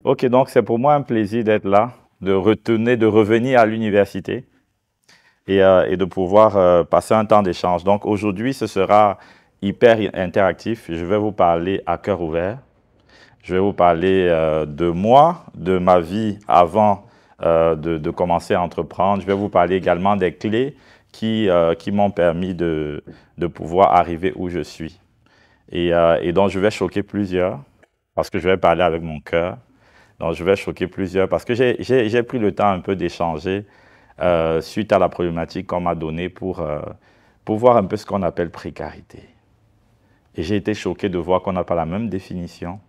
Ok, donc c'est pour moi un plaisir d'être là, de revenir à l'université et de pouvoir passer un temps d'échange. Donc aujourd'hui, ce sera hyper interactif. Je vais vous parler à cœur ouvert. Je vais vous parler de moi, de ma vie avant de commencer à entreprendre. Je vais vous parler également des clés qui m'ont permis de pouvoir arriver où je suis. Et donc, je vais choquer plusieurs parce que je vais parler avec mon cœur. Donc, je vais choquer plusieurs parce que j'ai pris le temps un peu d'échanger suite à la problématique qu'on m'a donnée pour voir un peu ce qu'on appelle précarité. Et j'ai été choqué de voir qu'on n'a pas la même définition.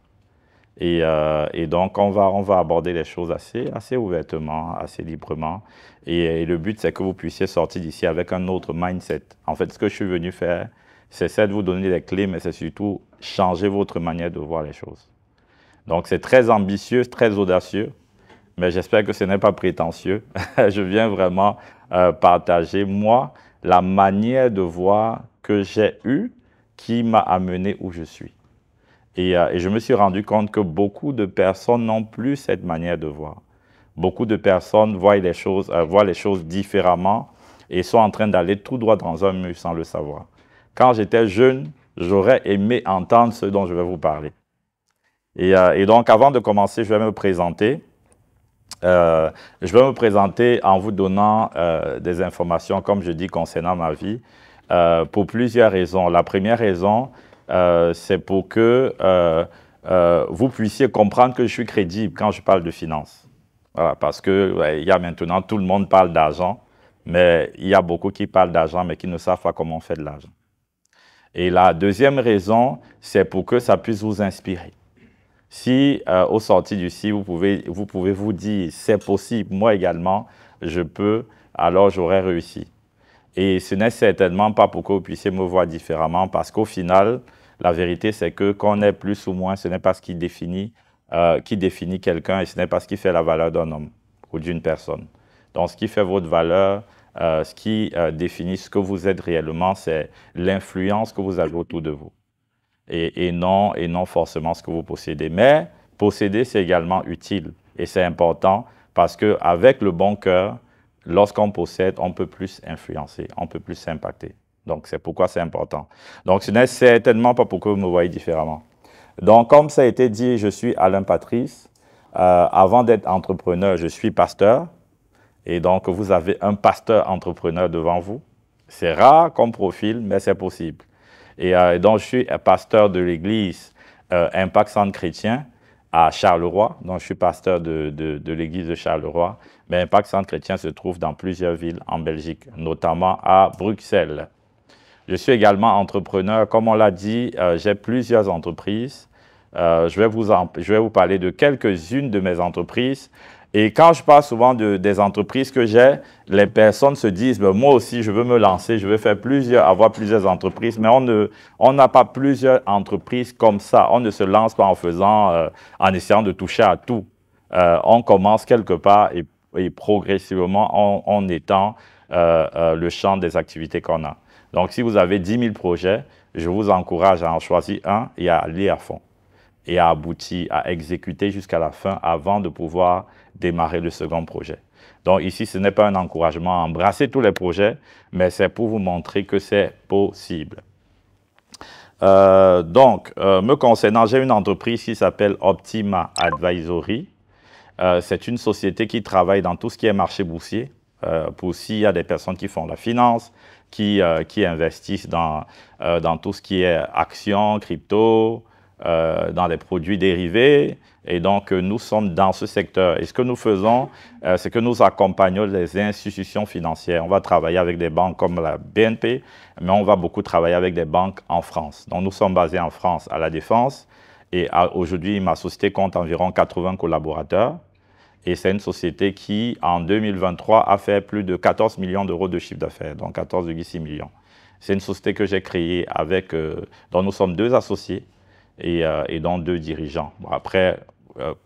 Et donc, on va aborder les choses assez ouvertement, assez librement. Et le but, c'est que vous puissiez sortir d'ici avec un autre mindset. En fait, ce que je suis venu faire, c'est de vous donner les clés, mais c'est surtout changer votre manière de voir les choses. Donc, c'est très ambitieux, très audacieux, mais j'espère que ce n'est pas prétentieux. Je viens vraiment partager, moi, la manière de voir que j'ai eue qui m'a amené où je suis. Et je me suis rendu compte que beaucoup de personnes n'ont plus cette manière de voir. Beaucoup de personnes voient les choses différemment et sont en train d'aller tout droit dans un mur sans le savoir. Quand j'étais jeune, j'aurais aimé entendre ce dont je vais vous parler. Et donc, avant de commencer, je vais me présenter. Je vais me présenter en vous donnant des informations, comme je dis, concernant ma vie, pour plusieurs raisons. La première raison, c'est pour que vous puissiez comprendre que je suis crédible quand je parle de finances. Voilà, parce que il y a maintenant, tout le monde parle d'argent, mais il y a beaucoup qui parlent d'argent, mais qui ne savent pas comment on fait de l'argent. Et la deuxième raison, c'est pour que ça puisse vous inspirer. Si au sortir d'ici, vous pouvez vous dire, c'est possible, moi également, je peux, alors j'aurai réussi. Et ce n'est certainement pas pour que vous puissiez me voir différemment, parce qu'au final, la vérité, c'est que qu'on est plus ou moins, ce n'est pas ce qui définit quelqu'un et ce n'est pas ce qui fait la valeur d'un homme ou d'une personne. Donc, ce qui fait votre valeur, ce qui définit ce que vous êtes réellement, c'est l'influence que vous avez autour de vous et non forcément ce que vous possédez. Mais posséder, c'est également utile et c'est important parce qu'avec le bon cœur, lorsqu'on possède, on peut plus influencer, on peut plus impacter. Donc, c'est pourquoi c'est important. Donc, ce n'est certainement pas pour que vous me voyez différemment. Donc, comme ça a été dit, je suis Alain Patrice. Avant d'être entrepreneur, je suis pasteur. Et donc, vous avez un pasteur entrepreneur devant vous. C'est rare comme profil, mais c'est possible. Et donc, je suis pasteur de l'église Impact Centre Chrétien à Charleroi. Donc, je suis pasteur de l'église de Charleroi. Mais Impact Centre Chrétien se trouve dans plusieurs villes en Belgique, notamment à Bruxelles. Je suis également entrepreneur. Comme on l'a dit, j'ai plusieurs entreprises. Je vais vous parler de quelques-unes de mes entreprises. Et quand je parle souvent des entreprises que j'ai, les personnes se disent, ben, moi aussi, je veux me lancer, je veux faire avoir plusieurs entreprises. Mais on n'a pas plusieurs entreprises comme ça. On ne se lance pas en essayant de toucher à tout. On commence quelque part et progressivement, on étend le champ des activités qu'on a. Donc, si vous avez 10 000 projets, je vous encourage à en choisir un et à aller à fond et à aboutir, à exécuter jusqu'à la fin avant de pouvoir démarrer le second projet. Donc ici, ce n'est pas un encouragement à embrasser tous les projets, mais c'est pour vous montrer que c'est possible. Me concernant, j'ai une entreprise qui s'appelle Optima Advisory. C'est une société qui travaille dans tout ce qui est marché boursier, pour s'il y a des personnes qui font la finance, qui investissent dans tout ce qui est actions, crypto, dans les produits dérivés. Et donc, nous sommes dans ce secteur. Et ce que nous faisons, c'est que nous accompagnons les institutions financières. On va travailler avec des banques comme la BNP, mais on va beaucoup travailler avec des banques en France. Donc, nous sommes basés en France, à La Défense. Et aujourd'hui, ma société compte environ 80 collaborateurs. Et c'est une société qui, en 2023, a fait plus de 14 millions d'euros de chiffre d'affaires, donc 14,6 millions. C'est une société que j'ai créée dont nous sommes 2 associés et dont 2 dirigeants. Bon, après,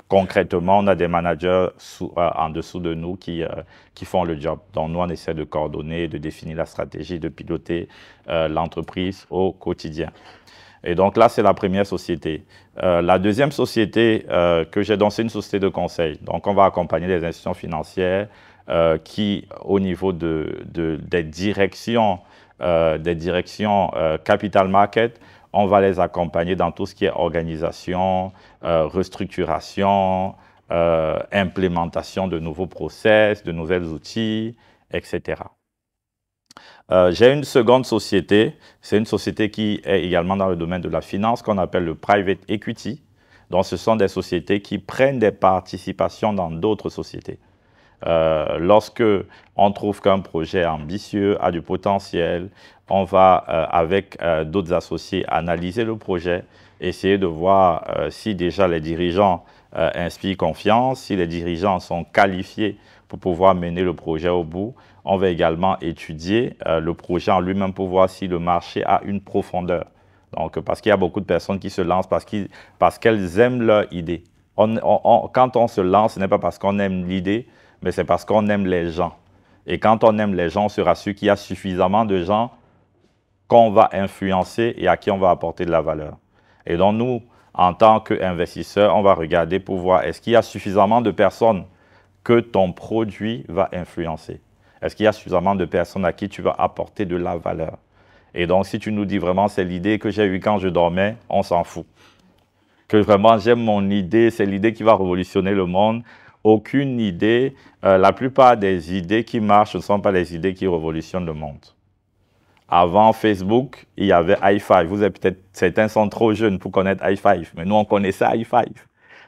concrètement, on a des managers en dessous de nous qui font le job. Donc, nous, on essaie de coordonner, de définir la stratégie, de piloter l'entreprise au quotidien. Et donc là, c'est la première société. La deuxième société que j'ai, donc c'est une société de conseil. Donc on va accompagner les institutions financières qui, au niveau des directions capital market, on va les accompagner dans tout ce qui est organisation, restructuration, implémentation de nouveaux process, de nouveaux outils, etc. J'ai une seconde société, c'est une société qui est également dans le domaine de la finance, qu'on appelle le private equity. Donc, ce sont des sociétés qui prennent des participations dans d'autres sociétés. Lorsque on trouve qu'un projet ambitieux a du potentiel, on va, avec d'autres associés, analyser le projet, essayer de voir si déjà les dirigeants inspirent confiance, si les dirigeants sont qualifiés pour pouvoir mener le projet au bout. On va également étudier le projet en lui-même pour voir si le marché a une profondeur. Donc, parce qu'il y a beaucoup de personnes qui se lancent parce qu'elles aiment leur idée. Quand on se lance, ce n'est pas parce qu'on aime l'idée, mais c'est parce qu'on aime les gens. Et quand on aime les gens, on se rassure qu'il y a suffisamment de gens qu'on va influencer et à qui on va apporter de la valeur. Et donc, nous, en tant qu'investisseurs, on va regarder pour voir est-ce qu'il y a suffisamment de personnes que ton produit va influencer. Est-ce qu'il y a suffisamment de personnes à qui tu vas apporter de la valeur? Et donc, si tu nous dis vraiment, c'est l'idée que j'ai eue quand je dormais, on s'en fout. Que vraiment, j'aime mon idée, c'est l'idée qui va révolutionner le monde. Aucune idée, la plupart des idées qui marchent ne sont pas les idées qui révolutionnent le monde. Avant Facebook, il y avait i5. Vous êtes peut-être, certains sont trop jeunes pour connaître i5, mais nous, on connaissait i5.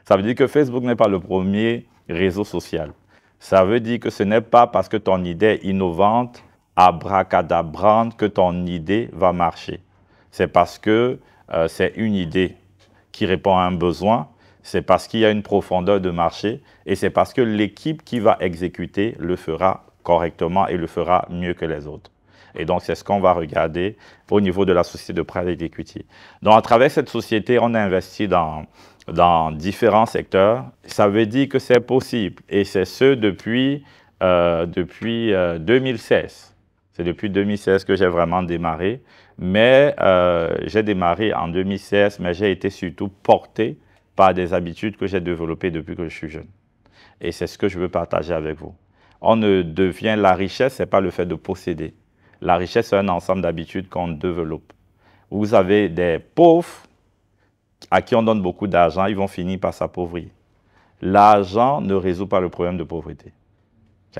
Ça veut dire que Facebook n'est pas le premier réseau social. Ça veut dire que ce n'est pas parce que ton idée est innovante, abracadabrante, que ton idée va marcher. C'est parce que c'est une idée qui répond à un besoin, c'est parce qu'il y a une profondeur de marché et c'est parce que l'équipe qui va exécuter le fera correctement et le fera mieux que les autres. Et donc, c'est ce qu'on va regarder au niveau de la société de private equity. Donc, à travers cette société, on a investi dans différents secteurs. Ça veut dire que c'est possible. Et c'est ce depuis 2016. C'est depuis 2016 que j'ai vraiment démarré. Mais j'ai démarré en 2016, mais j'ai été surtout porté par des habitudes que j'ai développées depuis que je suis jeune. Et c'est ce que je veux partager avec vous. La richesse, ce n'est pas le fait de posséder. La richesse, c'est un ensemble d'habitudes qu'on développe. Vous avez des pauvres à qui on donne beaucoup d'argent, ils vont finir par s'appauvrir. L'argent ne résout pas le problème de pauvreté.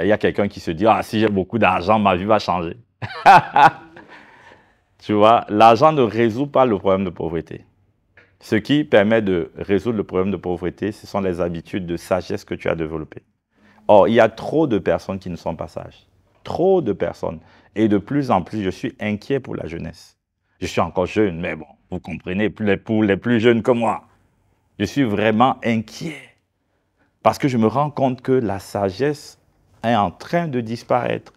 Il y a quelqu'un qui se dit « Ah, si j'ai beaucoup d'argent, ma vie va changer. » Tu vois, l'argent ne résout pas le problème de pauvreté. Ce qui permet de résoudre le problème de pauvreté, ce sont les habitudes de sagesse que tu as développées. Or, il y a trop de personnes qui ne sont pas sages. Trop de personnes. Et de plus en plus, je suis inquiet pour la jeunesse. Je suis encore jeune, mais bon, vous comprenez, pour les plus jeunes que moi. Je suis vraiment inquiet. Parce que je me rends compte que la sagesse est en train de disparaître.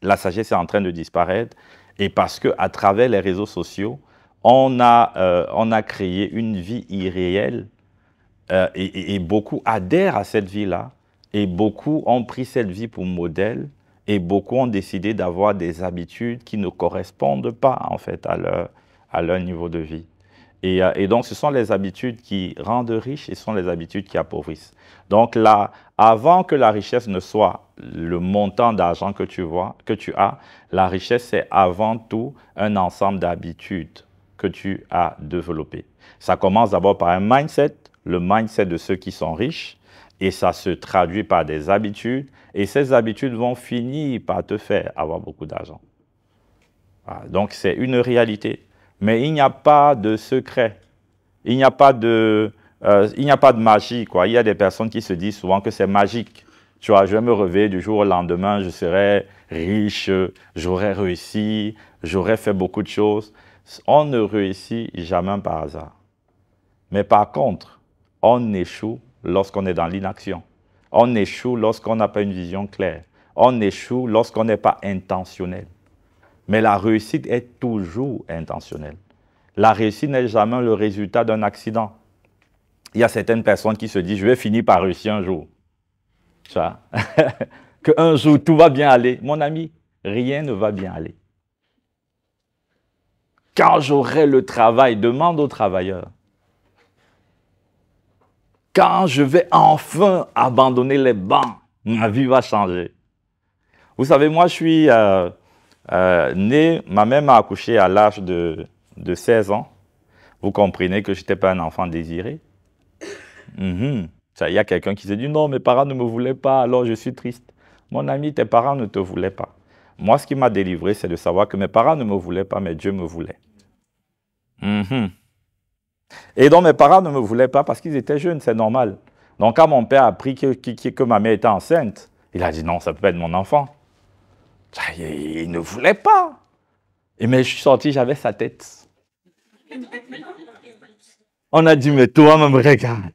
La sagesse est en train de disparaître. Et parce qu'à travers les réseaux sociaux, on a créé une vie irréelle. Et beaucoup adhèrent à cette vie-là. Et beaucoup ont pris cette vie pour modèle. Et beaucoup ont décidé d'avoir des habitudes qui ne correspondent pas, en fait, à leur niveau de vie. Et donc, ce sont les habitudes qui rendent riches et ce sont les habitudes qui appauvrissent. Donc là, avant que la richesse ne soit le montant d'argent que tu as, la richesse, c'est avant tout un ensemble d'habitudes que tu as développées. Ça commence d'abord par un mindset, le mindset de ceux qui sont riches, et ça se traduit par des habitudes, et ces habitudes vont finir par te faire avoir beaucoup d'argent. Voilà. Donc, c'est une réalité. Mais il n'y a pas de secret. Il n'y a pas de magie, quoi. Il y a des personnes qui se disent souvent que c'est magique. Tu vois, je vais me réveiller du jour au lendemain, je serai riche, j'aurai réussi, j'aurai fait beaucoup de choses. On ne réussit jamais par hasard. Mais par contre, on échoue lorsqu'on est dans l'inaction. On échoue lorsqu'on n'a pas une vision claire. On échoue lorsqu'on n'est pas intentionnel. Mais la réussite est toujours intentionnelle. La réussite n'est jamais le résultat d'un accident. Il y a certaines personnes qui se disent « je vais finir par réussir un jour ». Tu vois? Qu'un jour, tout va bien aller. Mon ami, rien ne va bien aller. Quand j'aurai le travail, demande aux travailleurs. Quand je vais enfin abandonner les bancs, ma vie va changer. Vous savez, moi, je suis né, ma mère m'a accouché à l'âge de 16 ans. Vous comprenez que je n'étais pas un enfant désiré. Il y a quelqu'un qui s'est dit, non, mes parents ne me voulaient pas, alors je suis triste. Mon ami, tes parents ne te voulaient pas. Moi, ce qui m'a délivré, c'est de savoir que mes parents ne me voulaient pas, mais Dieu me voulait. Et donc, mes parents ne me voulaient pas parce qu'ils étaient jeunes, c'est normal. Donc, quand mon père a appris que ma mère était enceinte, il a dit, non, ça peut pas être mon enfant. Il ne voulait pas. Et mais je suis sorti, j'avais sa tête. On a dit, mais toi, me regarde.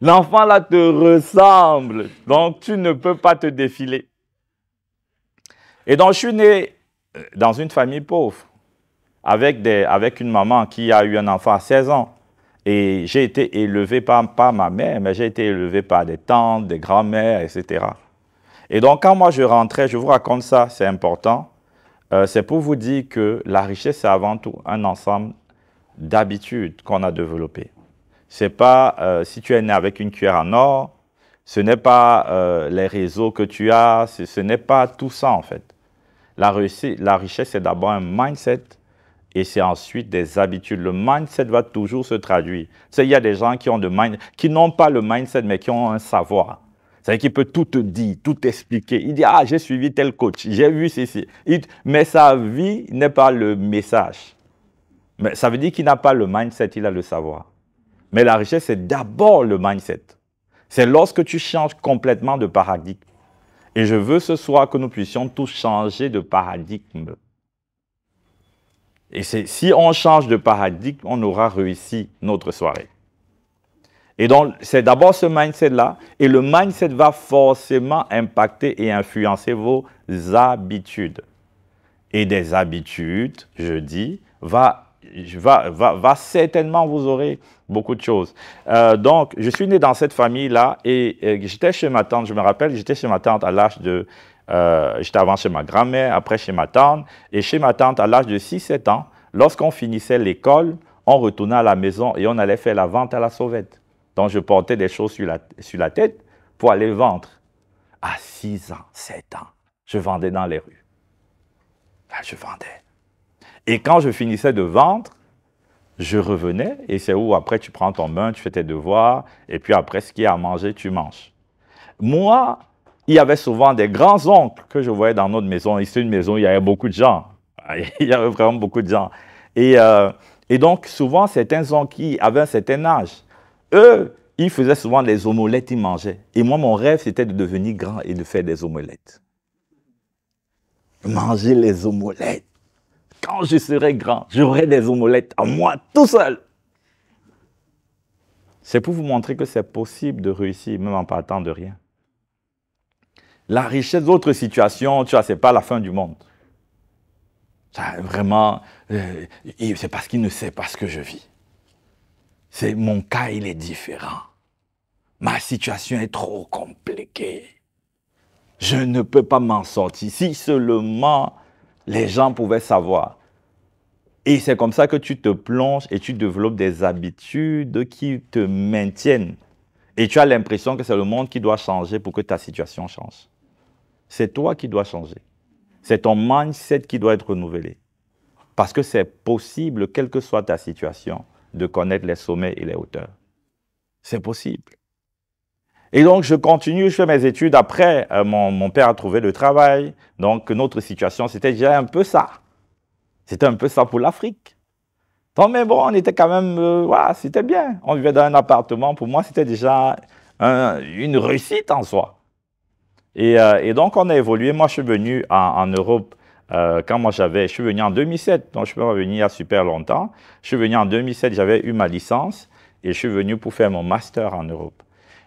L'enfant là te ressemble, donc tu ne peux pas te défiler. Et donc, je suis né dans une famille pauvre, avec une maman qui a eu un enfant à 16 ans. Et j'ai été élevé par ma mère, mais j'ai été élevé par des tantes, des grands-mères, etc. Et donc, quand moi je rentrais, je vous raconte ça, c'est important, c'est pour vous dire que la richesse, c'est avant tout un ensemble d'habitudes qu'on a développées. Ce n'est pas si tu es né avec une cuillère en or, ce n'est pas les réseaux que tu as, ce n'est pas tout ça en fait. La richesse, c'est d'abord un mindset et c'est ensuite des habitudes. Le mindset va toujours se traduire. Il y a des gens qui n'ont pas le mindset mais qui ont un savoir. C'est-à-dire qu'il peut tout te dire, tout t'expliquer. Il dit, ah, j'ai suivi tel coach, j'ai vu ceci. Mais sa vie n'est pas le message. Mais ça veut dire qu'il n'a pas le mindset, il a le savoir. Mais la richesse, c'est d'abord le mindset. C'est lorsque tu changes complètement de paradigme. Et je veux ce soir que nous puissions tous changer de paradigme. Et si on change de paradigme, on aura réussi notre soirée. Et donc, c'est d'abord ce mindset-là. Et le mindset va forcément impacter et influencer vos habitudes. Et des habitudes, je dis, va certainement, vous aurez beaucoup de choses. Donc, je suis né dans cette famille-là et j'étais chez ma tante, je me rappelle, j'étais chez ma tante à l'âge de... j'étais avant chez ma grand-mère, après chez ma tante. Et chez ma tante, à l'âge de 6-7 ans, lorsqu'on finissait l'école, on retournait à la maison et on allait faire la vente à la sauvette. Donc, je portais des choses sur la tête pour aller vendre. À 6 ans, 7 ans, je vendais dans les rues. Là, je vendais. Et quand je finissais de vendre, je revenais, et c'est où après tu prends ton bain, tu fais tes devoirs, et puis après ce qu'il y a à manger, tu manges. Moi, il y avait souvent des grands-oncles que je voyais dans notre maison. Ici, une maison, il y avait beaucoup de gens. Il y avait vraiment beaucoup de gens. Et donc, souvent, certains oncles qui avaient un certain âge, eux, ils faisaient souvent des omelettes, ils mangeaient. Et moi, mon rêve, c'était de devenir grand et de faire des omelettes. Manger les omelettes. Quand je serai grand, j'aurai des omelettes à moi, tout seul. C'est pour vous montrer que c'est possible de réussir, même en partant de rien. La richesse d'autres situations, tu vois, ce n'est pas la fin du monde. Vraiment, c'est parce qu'il ne sait pas ce que je vis. Mon cas, il est différent. Ma situation est trop compliquée. Je ne peux pas m'en sortir. Si seulement les gens pouvaient savoir. Et c'est comme ça que tu te plonges et tu développes des habitudes qui te maintiennent. Et tu as l'impression que c'est le monde qui doit changer pour que ta situation change. C'est toi qui dois changer. C'est ton mindset qui doit être renouvelé. Parce que c'est possible, quelle que soit ta situation, de connaître les sommets et les hauteurs. C'est possible. Et donc, je continue, je fais mes études. Après, mon père a trouvé le travail. Donc, notre situation, c'était déjà un peu ça. C'était un peu ça pour l'Afrique. Donc, mais bon, on était quand même... voilà, c'était bien. On vivait dans un appartement. Pour moi, c'était déjà une réussite en soi. Et donc, on a évolué. Moi, je suis venu en Europe je suis venu en 2007. Donc, je suis pas venu il y a super longtemps. Je suis venu en 2007, j'avais eu ma licence. Et je suis venu pour faire mon master en Europe.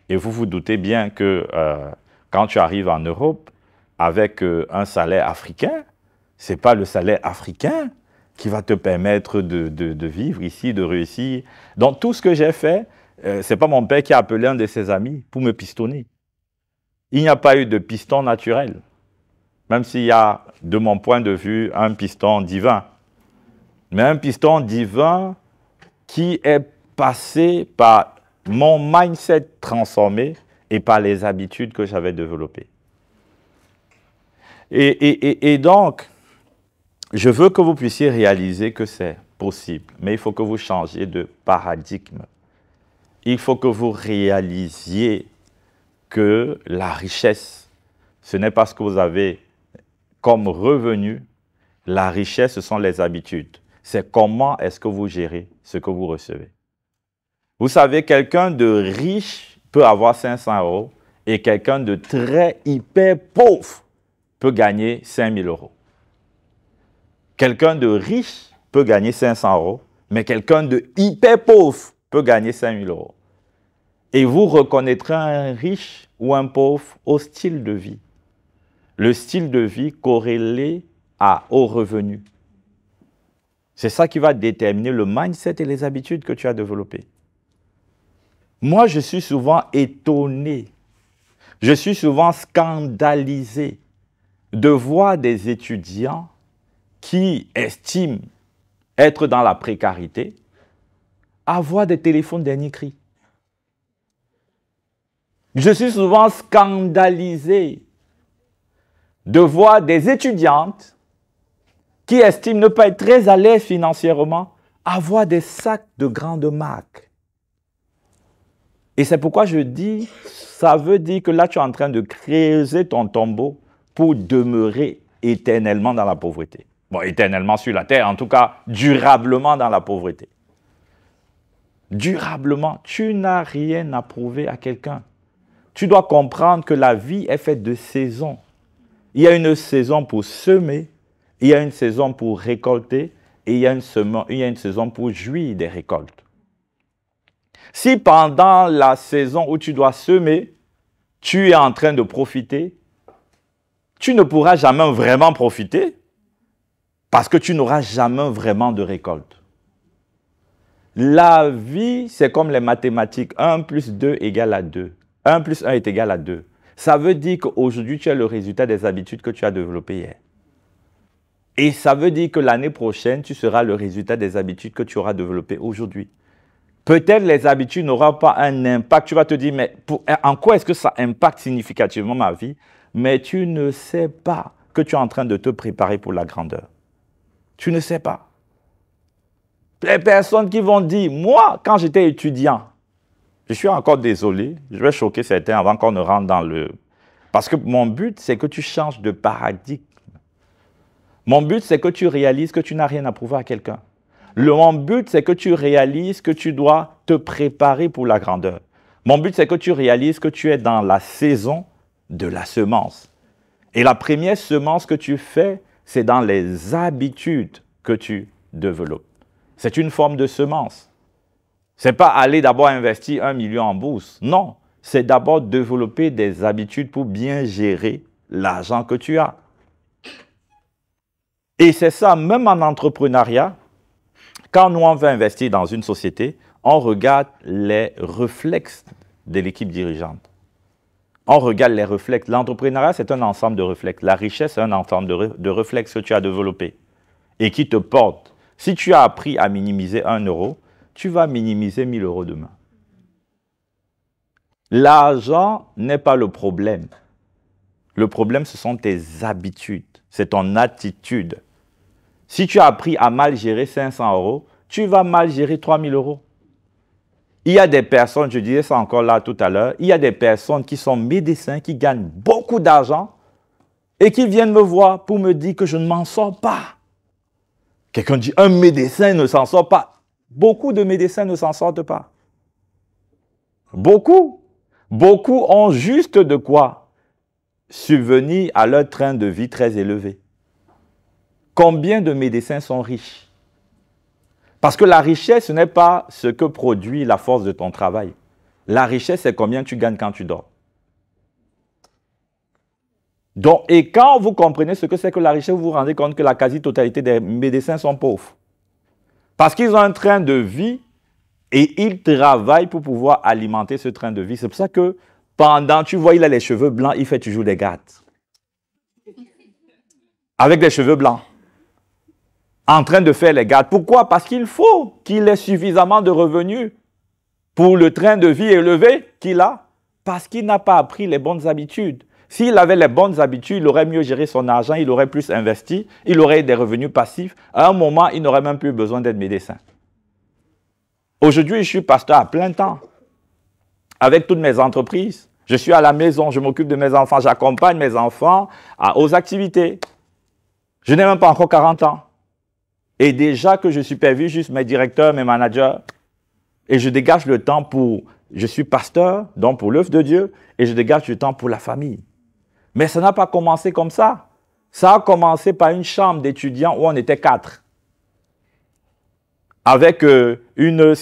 Et vous vous doutez bien que quand tu arrives en Europe avec un salaire africain, ce n'est pas le salaire africain qui va te permettre de vivre ici, de réussir. Donc, tout ce que j'ai fait, ce n'est pas mon père qui a appelé un de ses amis pour me pistonner. Il n'y a pas eu de piston naturel. même s'il y a, de mon point de vue, un piston divin. Mais un piston divin qui est passé par mon mindset transformé et par les habitudes que j'avais développées. Et donc, je veux que vous puissiez réaliser que c'est possible, mais il faut que vous changiez de paradigme. Il faut que vous réalisiez que la richesse, ce n'est pas ce que vous avez comme revenu. La richesse, ce sont les habitudes. C'est comment est-ce que vous gérez ce que vous recevez. Vous savez, quelqu'un de riche peut avoir 500 € et quelqu'un de très hyper pauvre peut gagner 5 000 €. Quelqu'un de riche peut gagner 500 €, mais quelqu'un de hyper pauvre peut gagner 5 000 €. Et vous reconnaîtrez un riche ou un pauvre au style de vie. Le style de vie corrélé au revenu. C'est ça qui va déterminer le mindset et les habitudes que tu as développées. Moi, je suis souvent étonné, je suis souvent scandalisé de voir des étudiants qui estiment être dans la précarité avoir des téléphones dernier cri. Je suis souvent scandalisé de voir des étudiantes qui estiment ne pas être très à l'aise financièrement avoir des sacs de grande marque. Et c'est pourquoi je dis, ça veut dire que là, tu es en train de creuser ton tombeau pour demeurer éternellement dans la pauvreté. Bon, éternellement sur la terre, en tout cas, durablement dans la pauvreté. Durablement, tu n'as rien à prouver à quelqu'un. Tu dois comprendre que la vie est faite de saisons. Il y a une saison pour semer, il y a une saison pour récolter, et il y a une saison pour jouir des récoltes. Si pendant la saison où tu dois semer, tu es en train de profiter, tu ne pourras jamais vraiment profiter parce que tu n'auras jamais vraiment de récolte. La vie, c'est comme les mathématiques. 1 plus 2 égale à 2. 1 plus 1 est égal à 2. Ça veut dire qu'aujourd'hui, tu as le résultat des habitudes que tu as développées hier. Et ça veut dire que l'année prochaine, tu seras le résultat des habitudes que tu auras développées aujourd'hui. Peut-être les habitudes n'auront pas un impact. Tu vas te dire, mais en quoi est-ce que ça impacte significativement ma vie? Mais tu ne sais pas que tu es en train de te préparer pour la grandeur. Tu ne sais pas. Les personnes qui vont dire, moi, quand j'étais étudiant, je suis encore désolé, je vais choquer certains avant qu'on ne rentre dans le... Parce que mon but, c'est que tu changes de paradigme. Mon but, c'est que tu réalises que tu n'as rien à prouver à quelqu'un. Mon but, c'est que tu réalises que tu dois te préparer pour la grandeur. Mon but, c'est que tu réalises que tu es dans la saison de la semence. Et la première semence que tu fais, c'est dans les habitudes que tu développes. C'est une forme de semence. Ce n'est pas aller d'abord investir 1 million en bourse. Non, c'est d'abord développer des habitudes pour bien gérer l'argent que tu as. Et c'est ça, même en entrepreneuriat, quand nous on veut investir dans une société, on regarde les réflexes de l'équipe dirigeante. On regarde les réflexes. L'entrepreneuriat, c'est un ensemble de réflexes. La richesse, c'est un ensemble de réflexes que tu as développés et qui te portent. Si tu as appris à minimiser 1 euro, tu vas minimiser 1 000 € demain. L'argent n'est pas le problème. Le problème, ce sont tes habitudes. C'est ton attitude. Si tu as appris à mal gérer 500 €, tu vas mal gérer 3 000 €. Il y a des personnes, je disais ça encore là tout à l'heure, il y a des personnes qui sont médecins, qui gagnent beaucoup d'argent et qui viennent me voir pour me dire que je ne m'en sors pas. Quelqu'un dit, un médecin ne s'en sort pas. Beaucoup de médecins ne s'en sortent pas. Beaucoup. Beaucoup ont juste de quoi subvenir à leur train de vie très élevé. Combien de médecins sont riches? Parce que la richesse, ce n'est pas ce que produit la force de ton travail. La richesse, c'est combien tu gagnes quand tu dors. Donc, et quand vous comprenez ce que c'est que la richesse, vous vous rendez compte que la quasi-totalité des médecins sont pauvres. Parce qu'ils ont un train de vie et ils travaillent pour pouvoir alimenter ce train de vie. C'est pour ça que pendant, tu vois, il a les cheveux blancs, il fait toujours des gâtes. avec des cheveux blancs, en train de faire les gardes. Pourquoi? Parce qu'il faut qu'il ait suffisamment de revenus pour le train de vie élevé qu'il a, parce qu'il n'a pas appris les bonnes habitudes. S'il avait les bonnes habitudes, il aurait mieux géré son argent, il aurait plus investi, il aurait des revenus passifs. À un moment, il n'aurait même plus besoin d'être médecin. Aujourd'hui, je suis pasteur à plein temps, avec toutes mes entreprises. Je suis à la maison, je m'occupe de mes enfants, j'accompagne mes enfants aux activités. Je n'ai même pas encore 40 ans. Et déjà que je supervise juste mes directeurs, mes managers, et je dégage le temps pour... Je suis pasteur, donc pour l'œuvre de Dieu, et je dégage du temps pour la famille. Mais ça n'a pas commencé comme ça. Ça a commencé par une chambre d'étudiants où on était 4. Avec une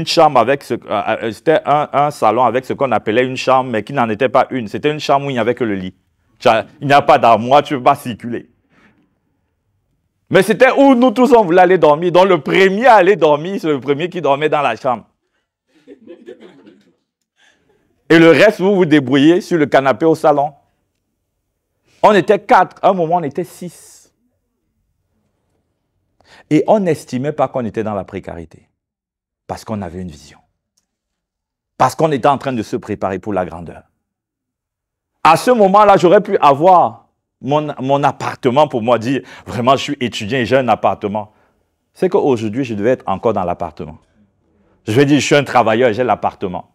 chambre avec c'était un salon avec ce qu'on appelait une chambre, mais qui n'en était pas une. C'était une chambre où il n'y avait que le lit. Il n'y a pas d'armoire, tu ne peux pas circuler. Mais c'était où nous tous on voulait aller dormir. Donc le premier à aller dormir, c'est le premier qui dormait dans la chambre. Et le reste, vous vous débrouillez sur le canapé au salon. On était 4, à un moment on était 6. Et on n'estimait pas qu'on était dans la précarité. Parce qu'on avait une vision. Parce qu'on était en train de se préparer pour la grandeur. À ce moment-là, j'aurais pu avoir mon appartement pour moi dire, vraiment je suis étudiant et j'ai un appartement. C'est qu'aujourd'hui, je devais être encore dans l'appartement. Je vais dire, je suis un travailleur et j'ai l'appartement.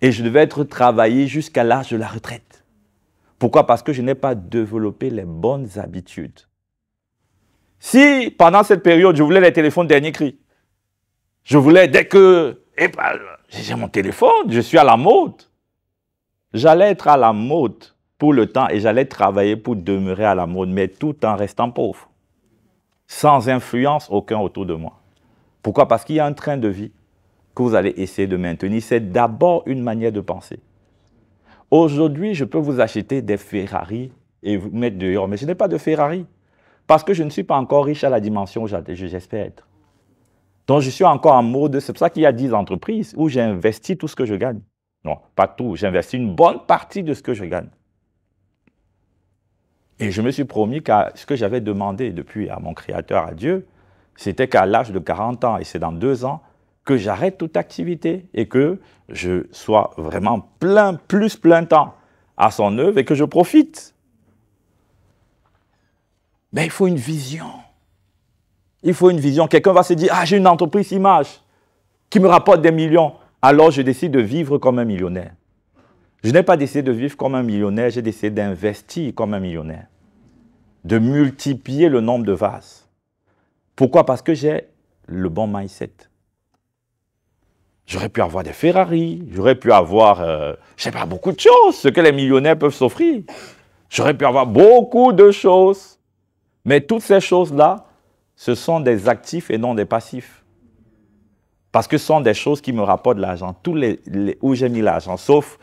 Et je devais être travaillé jusqu'à l'âge de la retraite. Pourquoi? Parce que je n'ai pas développé les bonnes habitudes. Si, pendant cette période, je voulais les téléphones dernier cri, je voulais, dès que j'ai mon téléphone, je suis à la mode. J'allais être à la mode pour le temps et j'allais travailler pour demeurer à la mode, mais tout en restant pauvre. Sans influence aucun autour de moi. Pourquoi? Parce qu'il y a un train de vie que vous allez essayer de maintenir. C'est d'abord une manière de penser. Aujourd'hui, je peux vous acheter des Ferrari et vous mettre dehors, mais je n'ai pas de Ferrari. Parce que je ne suis pas encore riche à la dimension où j'espère être. Donc, je suis encore en mode, c'est pour ça qu'il y a 10 entreprises où j'ai investi tout ce que je gagne. Non, pas tout, j'ai investi une bonne partie de ce que je gagne. Et je me suis promis que ce que j'avais demandé depuis à mon Créateur, à Dieu, c'était qu'à l'âge de 40 ans, et c'est dans 2 ans, que j'arrête toute activité et que je sois vraiment plein temps à son œuvre et que je profite. Mais il faut une vision. Il faut une vision. Quelqu'un va se dire, ah, j'ai une entreprise image qui me rapporte des millions. Alors je décide de vivre comme un millionnaire. Je n'ai pas décidé de vivre comme un millionnaire, j'ai décidé d'investir comme un millionnaire. De multiplier le nombre de vases. Pourquoi? Parce que j'ai le bon mindset. J'aurais pu avoir des Ferrari, j'aurais pu avoir, je ne sais pas, beaucoup de choses, ce que les millionnaires peuvent s'offrir. J'aurais pu avoir beaucoup de choses. Mais toutes ces choses-là, ce sont des actifs et non des passifs. Parce que ce sont des choses qui me rapportent de l'argent. Où j'ai mis l'argent, sauf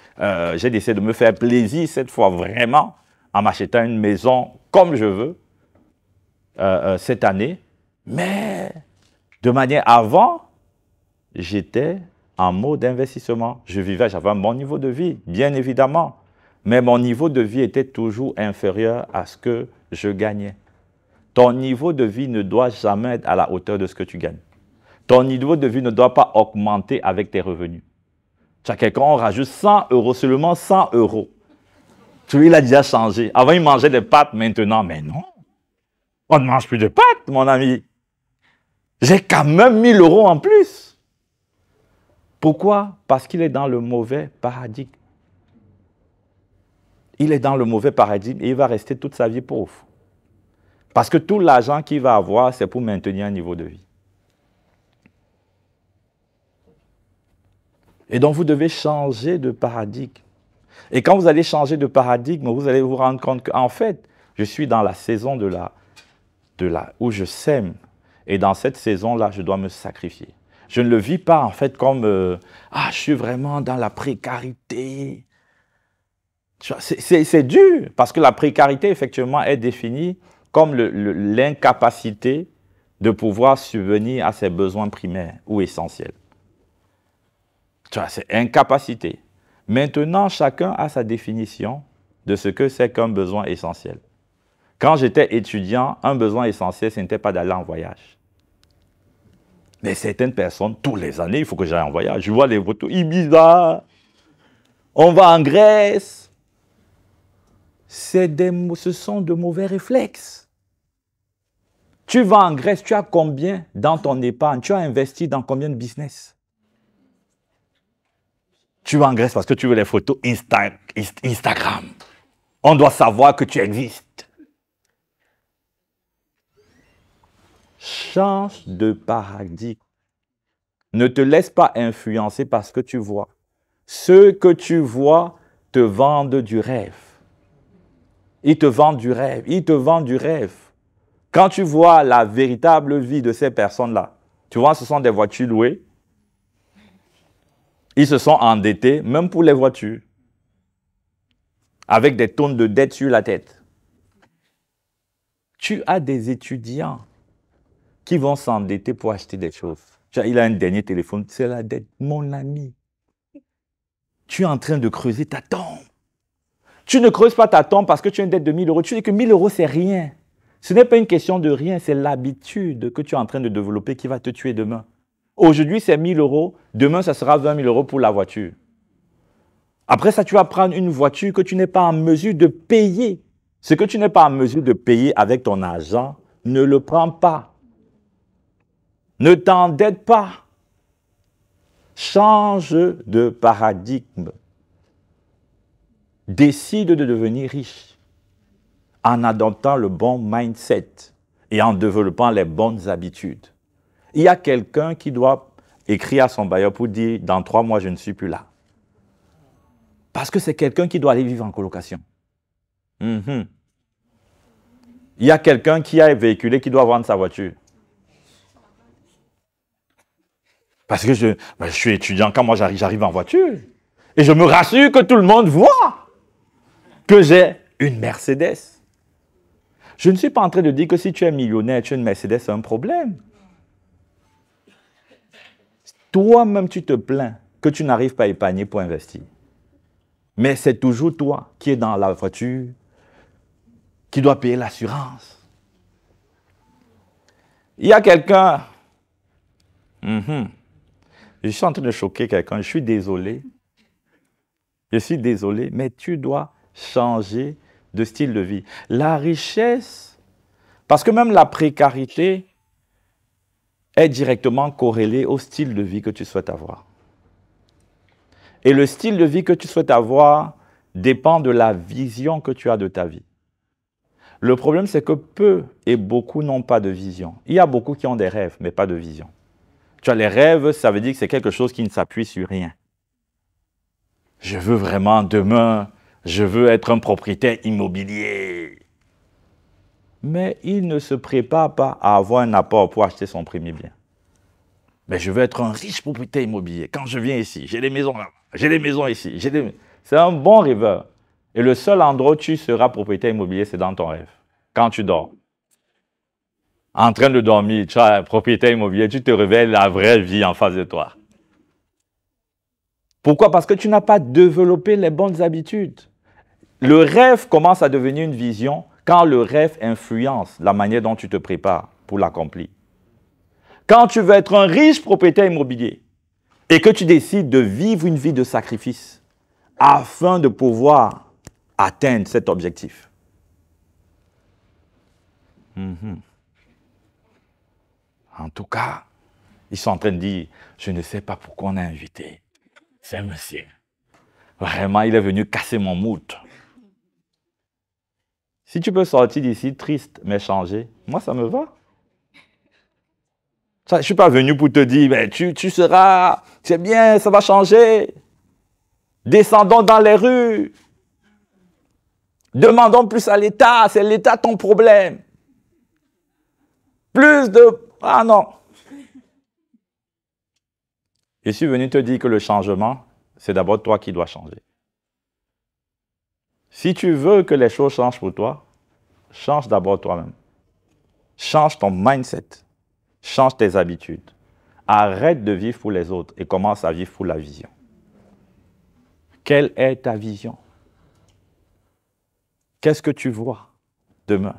j'ai décidé de me faire plaisir cette fois vraiment en m'achetant une maison comme je veux cette année. Mais de manière avant, j'étais en mode investissement. Je vivais, j'avais un bon niveau de vie, bien évidemment. Mais mon niveau de vie était toujours inférieur à ce que je gagnais. Ton niveau de vie ne doit jamais être à la hauteur de ce que tu gagnes. Ton niveau de vie ne doit pas augmenter avec tes revenus. Tu as quelqu'un, on rajoute 100 €, seulement 100 €. Tu vois, il a déjà changé. Avant, il mangeait des pâtes, maintenant, mais non. On ne mange plus de pâtes, mon ami. J'ai quand même 1000 € en plus. Pourquoi? Parce qu'il est dans le mauvais paradigme. Il est dans le mauvais paradigme et il va rester toute sa vie pauvre. Parce que tout l'argent qu'il va avoir, c'est pour maintenir un niveau de vie. Et donc, vous devez changer de paradigme. Et quand vous allez changer de paradigme, vous allez vous rendre compte qu'en fait, je suis dans la saison où je sème. Et dans cette saison-là, je dois me sacrifier. Je ne le vis pas, en fait, comme je suis vraiment dans la précarité. C'est dur, parce que la précarité, effectivement, est définie comme l'incapacité de pouvoir subvenir à ses besoins primaires ou essentiels. Tu vois, c'est incapacité. Maintenant, chacun a sa définition de ce que c'est qu'un besoin essentiel. Quand j'étais étudiant, un besoin essentiel, ce n'était pas d'aller en voyage. Mais certaines personnes, tous les années, il faut que j'aille en voyage. Je vois les photos, Ibiza, on va en Grèce. Ce sont de mauvais réflexes. Tu vas en Grèce, tu as combien dans ton épargne? Tu as investi dans combien de business? Tu vas en Grèce parce que tu veux les photos Instagram. On doit savoir que tu existes. Change de paradigme. Ne te laisse pas influencer par ce que tu vois. Ceux que tu vois te vendent du rêve. Ils te vendent du rêve. Ils te vendent du rêve. Quand tu vois la véritable vie de ces personnes-là, tu vois, ce sont des voitures louées. Ils se sont endettés, même pour les voitures, avec des tonnes de dettes sur la tête. Tu as des étudiants qui vont s'endetter pour acheter des choses. Il a un dernier téléphone, c'est la dette. Mon ami, tu es en train de creuser ta tombe. Tu ne creuses pas ta tombe parce que tu as une dette de 1000 euros. Tu dis que 1000 euros, c'est rien. Ce n'est pas une question de rien, c'est l'habitude que tu es en train de développer qui va te tuer demain. Aujourd'hui, c'est 1000 euros. Demain, ça sera 20 000 euros pour la voiture. Après ça, tu vas prendre une voiture que tu n'es pas en mesure de payer. Ce que tu n'es pas en mesure de payer avec ton argent, ne le prends pas. Ne t'endette pas. Change de paradigme. Décide de devenir riche en adoptant le bon mindset et en développant les bonnes habitudes. Il y a quelqu'un qui doit écrire à son bailleur pour dire « dans 3 mois, je ne suis plus là ». Parce que c'est quelqu'un qui doit aller vivre en colocation. Il y a quelqu'un qui a véhiculé, qui doit vendre sa voiture. Parce que je suis étudiant, quand moi j'arrive en voiture, et je me rassure que tout le monde voit que j'ai une Mercedes. Je ne suis pas en train de dire que si tu es millionnaire, tu as une Mercedes, c'est un problème. Toi-même, tu te plains que tu n'arrives pas à épargner pour investir. Mais c'est toujours toi qui es dans la voiture, qui doit payer l'assurance. Il y a quelqu'un... Je suis en train de choquer quelqu'un, je suis désolé. Je suis désolé, mais tu dois changer de style de vie. La richesse, parce que même la précarité est directement corrélée au style de vie que tu souhaites avoir. Et le style de vie que tu souhaites avoir dépend de la vision que tu as de ta vie. Le problème, c'est que peu et beaucoup n'ont pas de vision. Il y a beaucoup qui ont des rêves, mais pas de vision. Tu as les rêves, ça veut dire que c'est quelque chose qui ne s'appuie sur rien. Je veux vraiment demain, je veux être un propriétaire immobilier. Mais il ne se prépare pas à avoir un apport pour acheter son premier bien. Mais je veux être un riche propriétaire immobilier. Quand je viens ici, j'ai des maisons là, j'ai des maisons ici. C'est un bon rêveur. Et le seul endroit où tu seras propriétaire immobilier, c'est dans ton rêve. Quand tu dors. En train de dormir, tu as un propriétaire immobilier, tu te réveilles la vraie vie en face de toi. Pourquoi? Parce que tu n'as pas développé les bonnes habitudes. Le rêve commence à devenir une vision quand le rêve influence la manière dont tu te prépares pour l'accomplir. Quand tu veux être un riche propriétaire immobilier et que tu décides de vivre une vie de sacrifice afin de pouvoir atteindre cet objectif. En tout cas, ils sont en train de dire, je ne sais pas pourquoi on a invité ce monsieur. Vraiment, il est venu casser mon mood. Si tu peux sortir d'ici triste, mais changer, moi, ça me va. Je ne suis pas venu pour te dire, mais tu seras, c'est bien, ça va changer. Descendons dans les rues. Demandons plus à l'État, c'est l'État ton problème. Plus de... Ah non. Je suis venu te dire que le changement, c'est d'abord toi qui dois changer. Si tu veux que les choses changent pour toi, change d'abord toi-même. Change ton mindset. Change tes habitudes. Arrête de vivre pour les autres et commence à vivre pour la vision. Quelle est ta vision? Qu'est-ce que tu vois demain?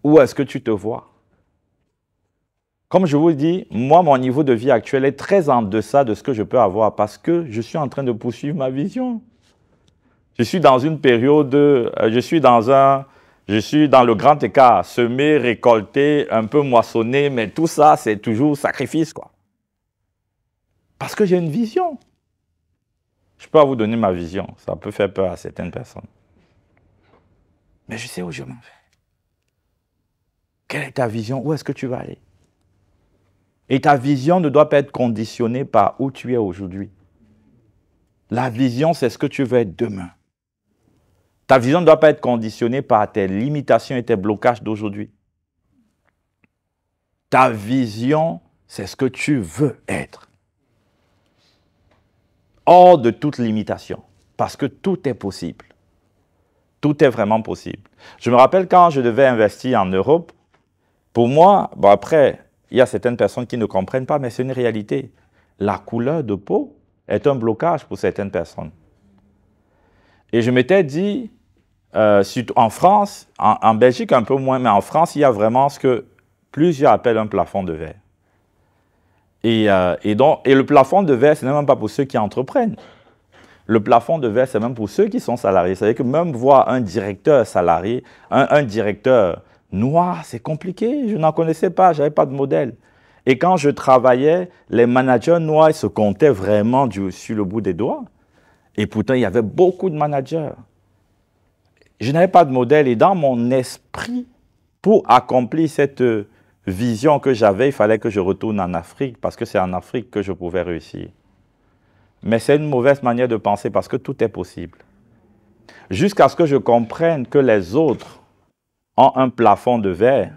Où est-ce que tu te vois? Comme je vous dis, moi, mon niveau de vie actuel est très en deçà de ce que je peux avoir parce que je suis en train de poursuivre ma vision. Je suis dans une période, je suis dans le grand écart, semer, récolter, un peu moissonner, mais tout ça, c'est toujours sacrifice, quoi. Parce que j'ai une vision. Je peux vous donner ma vision, ça peut faire peur à certaines personnes. Mais je sais où je m'en vais. Quelle est ta vision? Où est-ce que tu vas aller? Et ta vision ne doit pas être conditionnée par où tu es aujourd'hui. La vision, c'est ce que tu veux être demain. Ta vision ne doit pas être conditionnée par tes limitations et tes blocages d'aujourd'hui. Ta vision, c'est ce que tu veux être. Hors de toute limitation. Parce que tout est possible. Tout est vraiment possible. Je me rappelle quand je devais investir en Europe, pour moi, bon après, il y a certaines personnes qui ne comprennent pas, mais c'est une réalité. La couleur de peau est un blocage pour certaines personnes. Et je m'étais dit, surtout en France, en Belgique un peu moins, mais en France, il y a vraiment ce que plusieurs appellent un plafond de verre. Et le plafond de verre, ce n'est même pas pour ceux qui entreprennent. Le plafond de verre, c'est même pour ceux qui sont salariés. C'est-à-dire que même voir un directeur salarié, un directeur noir, c'est compliqué. Je n'en connaissais pas, je n'avais pas de modèle. Et quand je travaillais, les managers noirs ils se comptaient vraiment sur le bout des doigts. Et pourtant, il y avait beaucoup de managers. Je n'avais pas de modèle. Et dans mon esprit, pour accomplir cette vision que j'avais, il fallait que je retourne en Afrique, parce que c'est en Afrique que je pouvais réussir. Mais c'est une mauvaise manière de penser, parce que tout est possible. Jusqu'à ce que je comprenne que les autres ont un plafond de verre.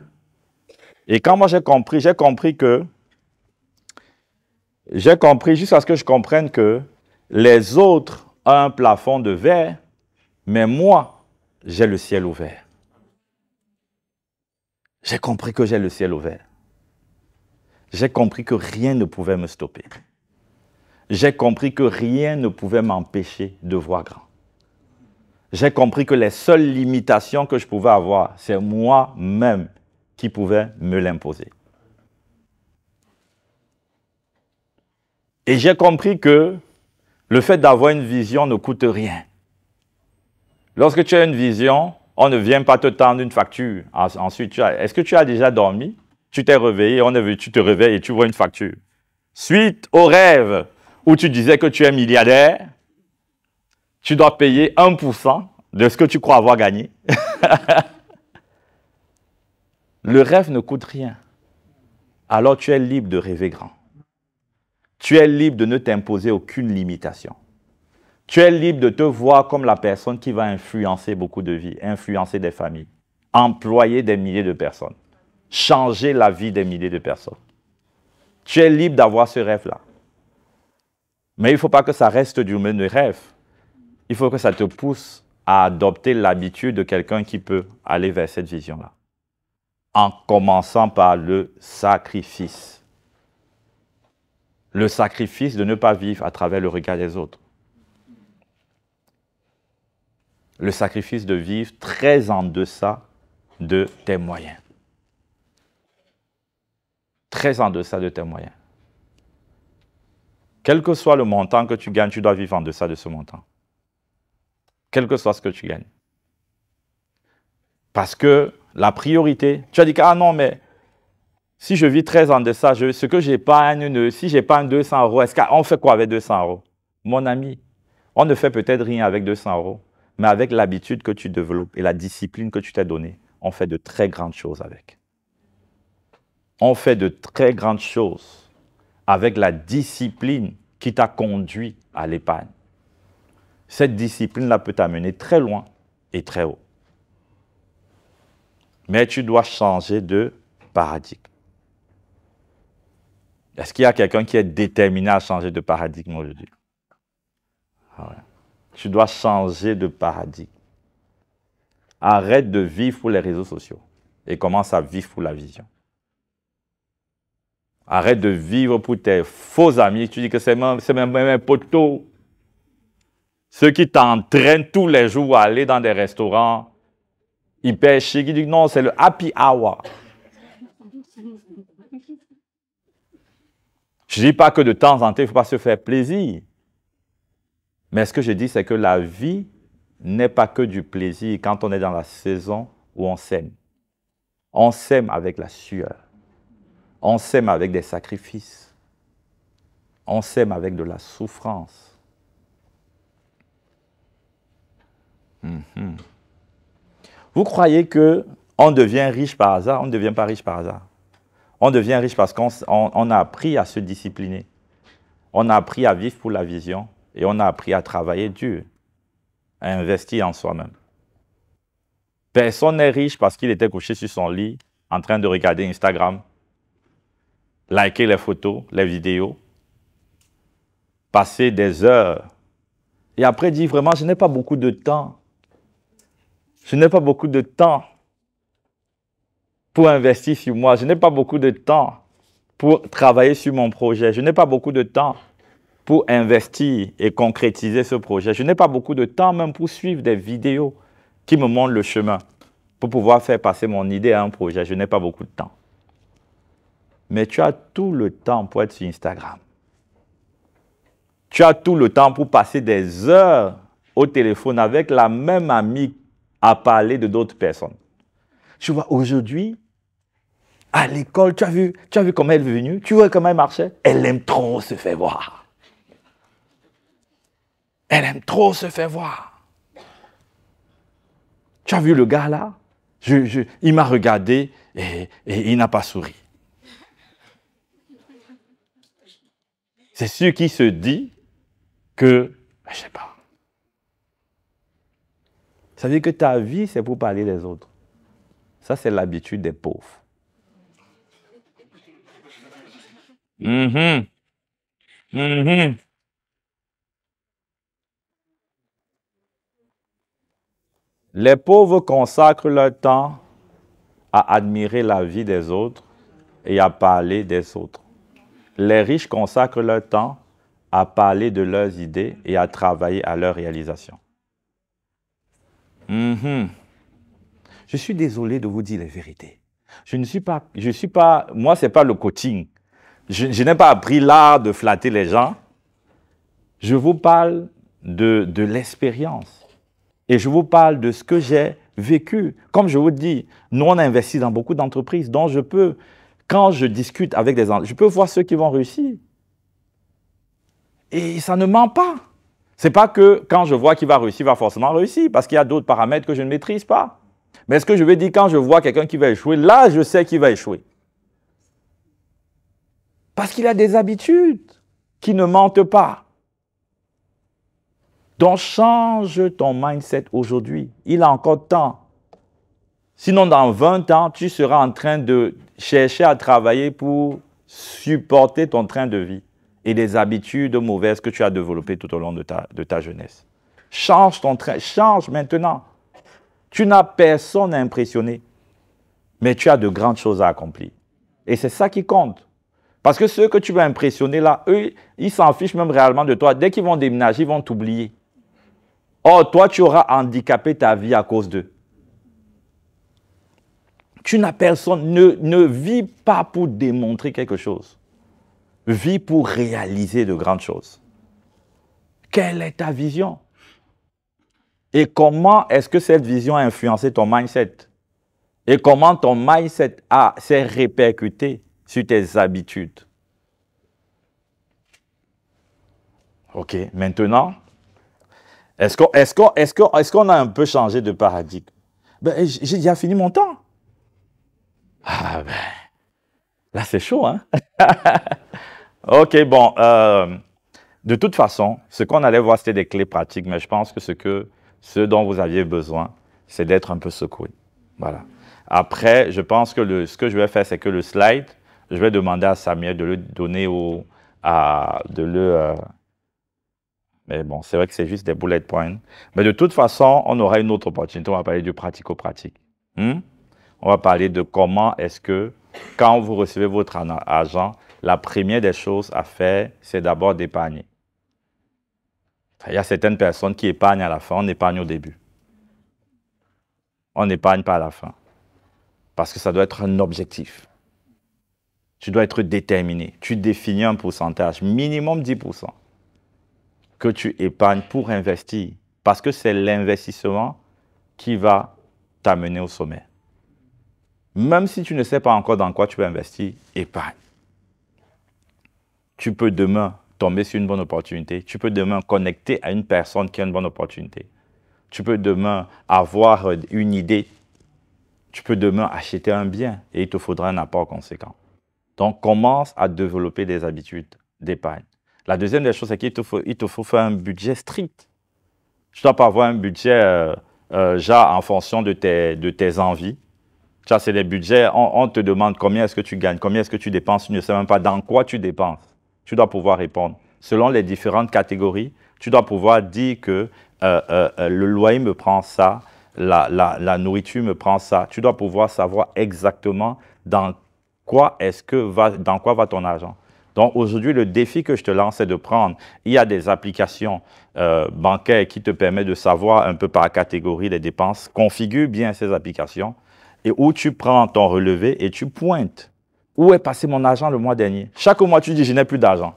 Et quand moi j'ai compris jusqu'à ce que je comprenne que les autres ont un plafond de verre, mais moi, j'ai le ciel ouvert. J'ai compris que j'ai le ciel ouvert. J'ai compris que rien ne pouvait me stopper. J'ai compris que rien ne pouvait m'empêcher de voir grand. J'ai compris que les seules limitations que je pouvais avoir, c'est moi-même qui pouvais me l'imposer. Et j'ai compris que le fait d'avoir une vision ne coûte rien. Lorsque tu as une vision, on ne vient pas te tendre une facture. Ensuite, est-ce que tu as déjà dormi? Tu t'es réveillé, tu te réveilles et tu vois une facture. Suite au rêve où tu disais que tu es milliardaire, tu dois payer 1% de ce que tu crois avoir gagné. Le rêve ne coûte rien. Alors tu es libre de rêver grand. Tu es libre de ne t'imposer aucune limitation. Tu es libre de te voir comme la personne qui va influencer beaucoup de vies, influencer des familles, employer des milliers de personnes, changer la vie des milliers de personnes. Tu es libre d'avoir ce rêve-là. Mais il ne faut pas que ça reste du même rêve. Il faut que ça te pousse à adopter l'habitude de quelqu'un qui peut aller vers cette vision-là. En commençant par le sacrifice. Le sacrifice de ne pas vivre à travers le regard des autres. Le sacrifice de vivre très en deçà de tes moyens. Très en deçà de tes moyens. Quel que soit le montant que tu gagnes, tu dois vivre en deçà de ce montant. Quel que soit ce que tu gagnes. Parce que la priorité, tu as dit que, ah non, mais si je vis très en deçà, ce que j'épargne, si j'épargne 200 €, est-ce qu'on fait quoi avec 200 €? Mon ami, on ne fait peut-être rien avec 200 €, mais avec l'habitude que tu développes et la discipline que tu t'es donnée, on fait de très grandes choses avec. On fait de très grandes choses avec la discipline qui t'a conduit à l'épargne. Cette discipline-là peut t'amener très loin et très haut. Mais tu dois changer de paradigme. Est-ce qu'il y a quelqu'un qui est déterminé à changer de paradigme aujourd'hui? Ah ouais. Tu dois changer de paradigme. Arrête de vivre pour les réseaux sociaux et commence à vivre pour la vision. Arrête de vivre pour tes faux amis. Tu dis que c'est même poteau. Ceux qui t'entraînent tous les jours à aller dans des restaurants hyper chic, ils disent non, c'est le happy hour. Je ne dis pas que de temps en temps, il ne faut pas se faire plaisir. Mais ce que je dis, c'est que la vie n'est pas que du plaisir quand on est dans la saison où on s'aime. On s'aime avec la sueur. On s'aime avec des sacrifices. On s'aime avec de la souffrance. Vous croyez qu'on devient riche par hasard? On ne devient pas riche par hasard. On devient riche parce qu'on a appris à se discipliner. On a appris à vivre pour la vision et on a appris à travailler dur, à investir en soi-même. Personne n'est riche parce qu'il était couché sur son lit en train de regarder Instagram, liker les photos, les vidéos, passer des heures et après dire vraiment, je n'ai pas beaucoup de temps. Je n'ai pas beaucoup de temps pour investir sur moi. Je n'ai pas beaucoup de temps pour travailler sur mon projet. Je n'ai pas beaucoup de temps pour investir et concrétiser ce projet. Je n'ai pas beaucoup de temps même pour suivre des vidéos qui me montrent le chemin pour pouvoir faire passer mon idée à un projet. Je n'ai pas beaucoup de temps. Mais tu as tout le temps pour être sur Instagram. Tu as tout le temps pour passer des heures au téléphone avec la même amie à parler de d'autres personnes. Tu vois, aujourd'hui, à l'école, tu as vu comment elle est venue? Tu vois comment elle marchait? Elle aime trop se faire voir. Elle aime trop se faire voir. Tu as vu le gars là? Il m'a regardé et il n'a pas souri. C'est sûr qu'il se dit que, je ne sais pas. Ça veut dire que ta vie, c'est pour parler des autres. Ça, c'est l'habitude des pauvres. Les pauvres consacrent leur temps à admirer la vie des autres et à parler des autres. Les riches consacrent leur temps à parler de leurs idées et à travailler à leur réalisation. Je suis désolé de vous dire la vérité. Moi, ce n'est pas le coaching. Je n'ai pas appris l'art de flatter les gens. Je vous parle de l'expérience. Et je vous parle de ce que j'ai vécu. Comme je vous dis, nous, on a investi dans beaucoup d'entreprises, dont je peux, quand je discute avec des gens, je peux voir ceux qui vont réussir. Et ça ne ment pas. Ce n'est pas que quand je vois qu'il va réussir, il va forcément réussir, parce qu'il y a d'autres paramètres que je ne maîtrise pas. Mais ce que je veux dire, quand je vois quelqu'un qui va échouer, là, je sais qu'il va échouer. Parce qu'il a des habitudes qui ne mentent pas. Donc, change ton mindset aujourd'hui. Il a encore temps. Sinon, dans 20 ans, tu seras en train de chercher à travailler pour supporter ton train de vie et les habitudes mauvaises que tu as développées tout au long de ta jeunesse. Change ton train, change maintenant. Tu n'as personne à impressionner, mais tu as de grandes choses à accomplir. Et c'est ça qui compte. Parce que ceux que tu vas impressionner là, eux, ils s'en fichent même réellement de toi. Dès qu'ils vont déménager, ils vont t'oublier. Or, toi, tu auras handicapé ta vie à cause d'eux. Tu n'as personne. Ne vis pas pour démontrer quelque chose. Vis pour réaliser de grandes choses. Quelle est ta vision? Et comment est-ce que cette vision a influencé ton mindset? Et comment ton mindset s'est répercuté sur tes habitudes? OK, maintenant, est-ce qu'on a un peu changé de paradigme? J'ai déjà fini mon temps. Ah ben, là c'est chaud, hein? OK, bon, de toute façon, ce qu'on allait voir, c'était des clés pratiques, mais je pense que ce dont vous aviez besoin, c'est d'être un peu secoué. Voilà. Après, je pense que ce que je vais faire, c'est que le slide, je vais demander à Samuel de le donner mais bon, c'est vrai que c'est juste des bullet points. Mais de toute façon, on aura une autre opportunité. On va parler du pratico-pratique. On va parler de comment est-ce que, quand vous recevez votre argent, la première des choses à faire, c'est d'abord d'épargner. Il y a certaines personnes qui épargnent à la fin, on épargne au début. On n'épargne pas à la fin. Parce que ça doit être un objectif. Tu dois être déterminé. Tu définis un pourcentage, minimum 10%, que tu épargnes pour investir. Parce que c'est l'investissement qui va t'amener au sommet. Même si tu ne sais pas encore dans quoi tu vas investir, épargne. Tu peux demain tomber sur une bonne opportunité. Tu peux demain connecter à une personne qui a une bonne opportunité. Tu peux demain avoir une idée. Tu peux demain acheter un bien et il te faudra un apport conséquent. Donc, commence à développer des habitudes d'épargne. La deuxième des choses, c'est qu'il te faut faire un budget strict. Tu ne dois pas avoir un budget genre en fonction de tes envies. Ça, c'est des budgets, on te demande combien est-ce que tu gagnes, combien est-ce que tu dépenses, tu ne sais même pas dans quoi tu dépenses. Tu dois pouvoir répondre. Selon les différentes catégories, tu dois pouvoir dire que le loyer me prend ça, la nourriture me prend ça. Tu dois pouvoir savoir exactement dans quoi va ton argent. Donc aujourd'hui, le défi que je te lance, c'est de prendre, il y a des applications bancaires qui te permettent de savoir un peu par catégorie les dépenses. Configure bien ces applications et où tu prends ton relevé et tu pointes. Où est passé mon argent le mois dernier? Chaque mois, tu dis, je n'ai plus d'argent.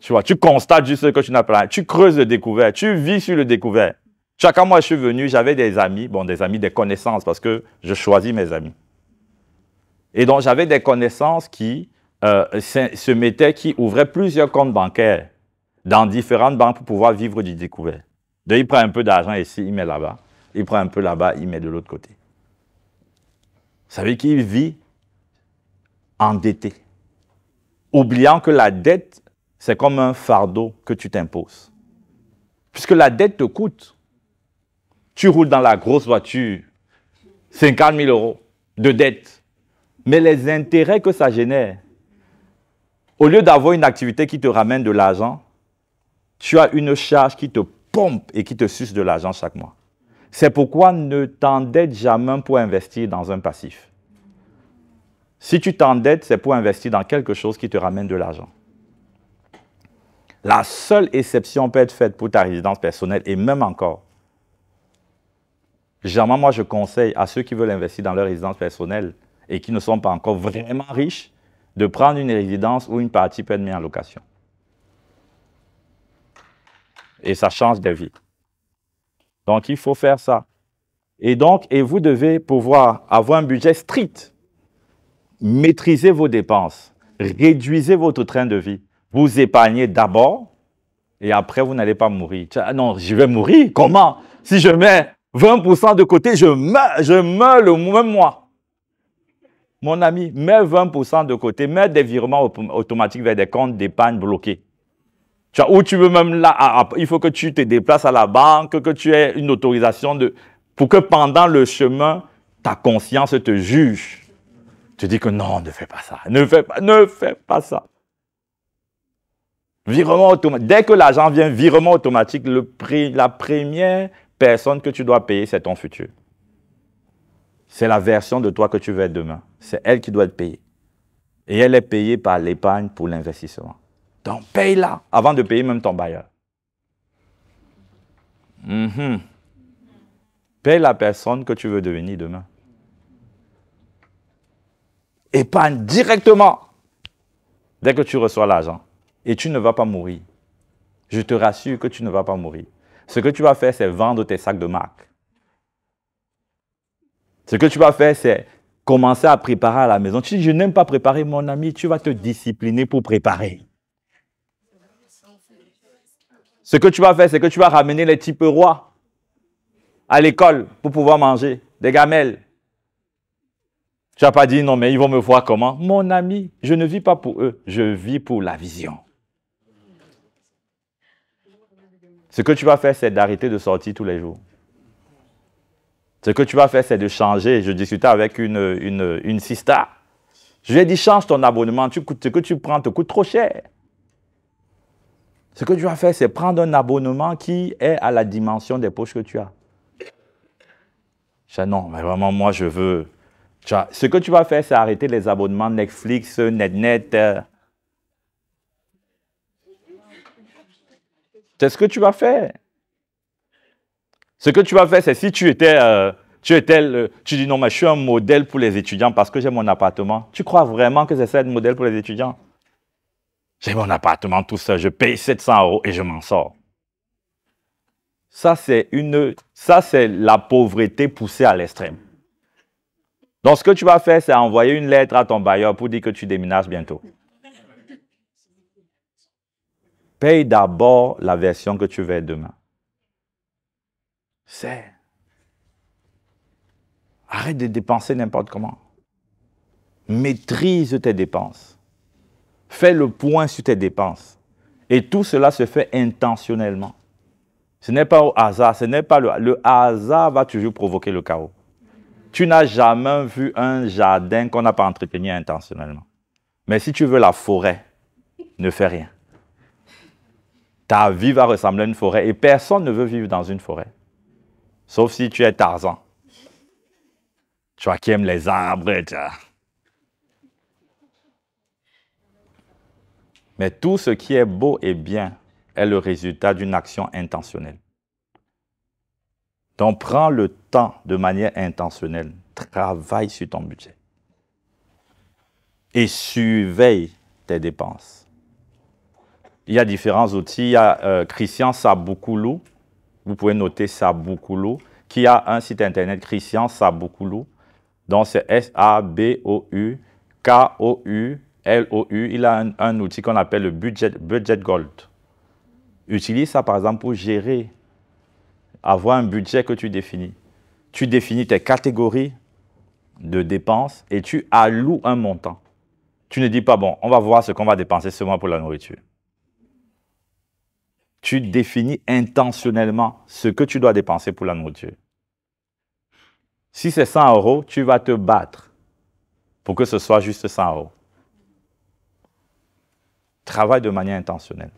Tu vois, tu constates juste que tu n'as pas. Tu creuses le découvert, tu vis sur le découvert. Chaque mois, je suis venu, j'avais des amis, des connaissances, parce que je choisis mes amis. Et donc, j'avais des connaissances qui qui ouvraient plusieurs comptes bancaires dans différentes banques pour pouvoir vivre du découvert. Donc, il prend un peu d'argent ici, il met là-bas. Il prend un peu là-bas, il met de l'autre côté. Ça veut dire qu'il vit endetté, oubliant que la dette, c'est comme un fardeau que tu t'imposes. Puisque la dette te coûte. Tu roules dans la grosse voiture, 50 000 € de dette. Mais les intérêts que ça génère, au lieu d'avoir une activité qui te ramène de l'argent, tu as une charge qui te pompe et qui te suce de l'argent chaque mois. C'est pourquoi ne t'endette jamais pour investir dans un passif. Si tu t'endettes, c'est pour investir dans quelque chose qui te ramène de l'argent. La seule exception peut être faite pour ta résidence personnelle, et même encore. Généralement, moi, je conseille à ceux qui veulent investir dans leur résidence personnelle et qui ne sont pas encore vraiment riches, de prendre une résidence où une partie peut être mise en location. Et ça change de vie. Donc, il faut faire ça. Et vous devez pouvoir avoir un budget strict. Maîtrisez vos dépenses. Réduisez votre train de vie. Vous épargnez d'abord et après, vous n'allez pas mourir. Ah non, je vais mourir. Comment? Si je mets 20% de côté, je meurs le même mois. Mon ami, mets 20% de côté, mets des virements automatiques vers des comptes d'épargne bloqués. Tu vois, ou tu veux même là, il faut que tu te déplaces à la banque, que tu aies une autorisation pour que pendant le chemin, ta conscience te juge. Tu dis que non, ne fais pas ça, ne fais pas ça. Virement automatique. Dès que l'argent vient, virement automatique, la première personne que tu dois payer, c'est ton futur. C'est la version de toi que tu veux être demain. C'est elle qui doit être payée. Et elle est payée par l'épargne pour l'investissement. Donc, paye-la avant de payer même ton bailleur. Paye la personne que tu veux devenir demain. Épargne directement dès que tu reçois l'argent. Et tu ne vas pas mourir. Je te rassure que tu ne vas pas mourir. Ce que tu vas faire, c'est vendre tes sacs de marque. Ce que tu vas faire, c'est commencer à préparer à la maison. Tu dis, je n'aime pas préparer, mon ami, tu vas te discipliner pour préparer. Ce que tu vas faire, c'est que tu vas ramener les types rois à l'école pour pouvoir manger des gamelles. Tu n'as pas dit, non, mais ils vont me voir comment? Mon ami, je ne vis pas pour eux, je vis pour la vision. Ce que tu vas faire, c'est d'arrêter de sortir tous les jours. Ce que tu vas faire, c'est de changer. Je discutais avec une sista. Je lui ai dit, change ton abonnement. Ce que tu prends te coûte trop cher. Ce que tu vas faire, c'est prendre un abonnement qui est à la dimension des poches que tu as. Je dis, non, mais vraiment, moi, je veux... Ce que tu vas faire, c'est arrêter les abonnements Netflix, NetNet. C'est ce que tu vas faire. Ce que tu vas faire, c'est si tu dis non, mais je suis un modèle pour les étudiants parce que j'ai mon appartement. Tu crois vraiment que c'est ça être modèle pour les étudiants? J'ai mon appartement tout seul, je paye 700 € et je m'en sors. Ça, c'est la pauvreté poussée à l'extrême. Donc, ce que tu vas faire, c'est envoyer une lettre à ton bailleur pour dire que tu déménages bientôt. Paye d'abord la version que tu veux demain. Arrête de dépenser n'importe comment. Maîtrise tes dépenses. Fais le point sur tes dépenses. Et tout cela se fait intentionnellement. Ce n'est pas au hasard. Ce n'est pas le hasard va toujours provoquer le chaos. Tu n'as jamais vu un jardin qu'on n'a pas entretenu intentionnellement. Mais si tu veux la forêt, ne fais rien. Ta vie va ressembler à une forêt et personne ne veut vivre dans une forêt. Sauf si tu es Tarzan. Tu vois, qui aime les arbres. Mais tout ce qui est beau et bien est le résultat d'une action intentionnelle. Donc, prends le temps de manière intentionnelle. Travaille sur ton budget. Et surveille tes dépenses. Il y a différents outils. Il y a Christian Saboukoulou. Vous pouvez noter Saboukoulou, qui a un site internet, Christian Saboukoulou. Donc, c'est Saboukoulou. Il a un outil qu'on appelle le Budget Gold. Utilise ça, par exemple, pour gérer, avoir un budget que tu définis. Tu définis tes catégories de dépenses et tu alloues un montant. Tu ne dis pas, bon, on va voir ce qu'on va dépenser ce mois pour la nourriture. Tu définis intentionnellement ce que tu dois dépenser pour la nourriture. Si c'est 100 €, tu vas te battre pour que ce soit juste 100 €. Travaille de manière intentionnelle.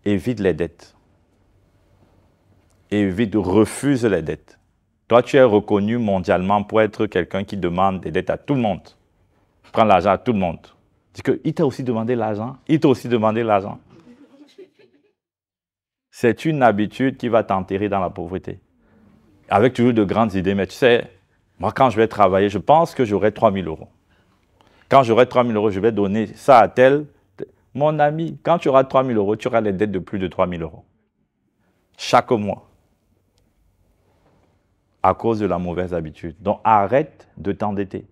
Évite les dettes. Refuse les dettes. Toi, tu es reconnu mondialement pour être quelqu'un qui demande des dettes à tout le monde. Prends l'argent à tout le monde. Dis qu'il t'a aussi demandé l'argent. Il t'a aussi demandé l'argent. C'est une habitude qui va t'enterrer dans la pauvreté. Avec toujours de grandes idées. Mais tu sais, moi, quand je vais travailler, je pense que j'aurai 3 000 €. Quand j'aurai 3 000 €, je vais donner ça à tel. Mon ami, quand tu auras 3 000 €, tu auras les dettes de plus de 3 000 €. Chaque mois. À cause de la mauvaise habitude. Donc, arrête de t'endetter.